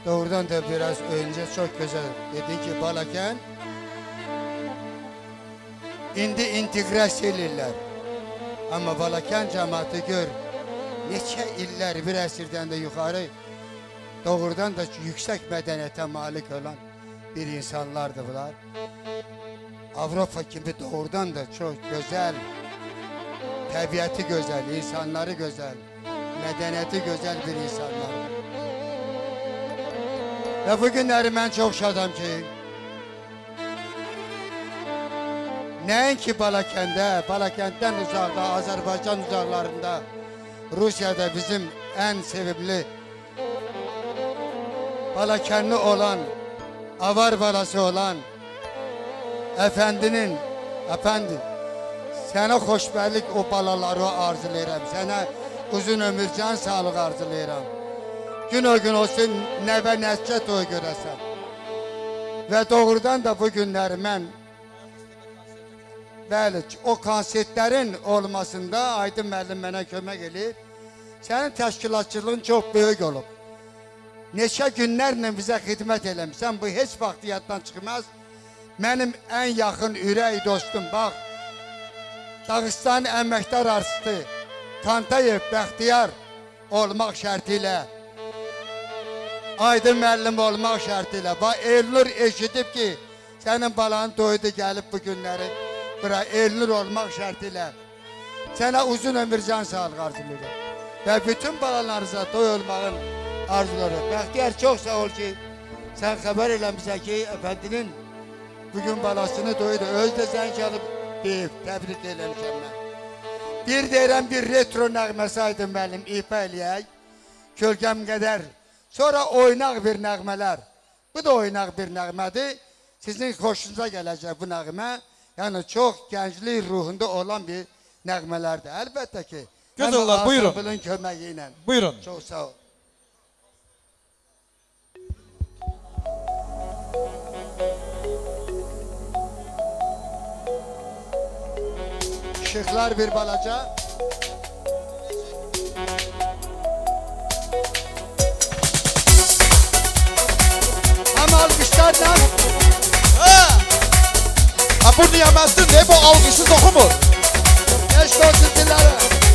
Doğrudan da biraz önce çok güzel dedi ki Balakən indi integrasiya edirlər. Amma Balakən cəmaatı gör neçə illər bir əsrdən də yuxarı doğrudan da yüksək mədəniyyətə malik olan bir insanlardır bunlar. Avropa kimi doğrudan da çok güzel, təbiəti güzel, insanları güzel, medeniyeti güzel bir insanlar. Ve bugünləri mən çok şadam ki, nəinki Balakənddən uzaqda, Azərbaycan uzaqlarında, Rusiyada bizim en sevimli Balakənli olan, avar balası olan Efendi, sana xoşbərlik o balaları arzulayıram, sana uzun ömür, can sağlık arzulayıram. Gün o gün olsun, nəvə nəscət o görəsən. Və doğrudan da bu günləri mən, bəli, o konsertlərin olmasında Aydın müəllim mənə kömək edir. Sənin təşkilatçılığın çox böyük olub. Neçə günlərlə bizə xidmət eləmişsən, bu heç vaxt yaddan çıxmaz. Mənim en yakın ürək dostum, bax, Dağıstan əməkdar artisti Kantayev Bəxtiyar olmaq şərtilə, Aydın müəllim olmaq şərtilə, bax, Elnur eşidib ki, sənin balanın doydu gəlib bu günləri, bura Elnur olmaq şərtilə, sənə uzun ömür, can sağlıq arzulayır. Və bütün balalarınıza doy olmağın arzuları. Bəxtiyar, çox sağ ol ki, sən xəbər eləmişsən ki, Efendinin bugün balasını doydu. Özde sen çalıp deyip tebrik eləmişəm mən. Bir deyirəm bir retro nəğməsi Aydın müəllim ifa eləyək. Kölgəm qədər. Sonra oynaq bir nəğmələr. Bu da oynaq bir nəğmədir. Sizin xoşunuza gələcək bu nəğmə. Yəni çox gənclik ruhunda olan bir nəğmələrdir. Əlbəttə ki. Gözəllər, buyurun. Ansambılın köməyi ilə. Buyurun. Çox sağ ol. Işıklar bir balaca. Ama alkışlarla. Ha bu diyemezsin ne bu algısız okumur. Eşk olsun dilleri.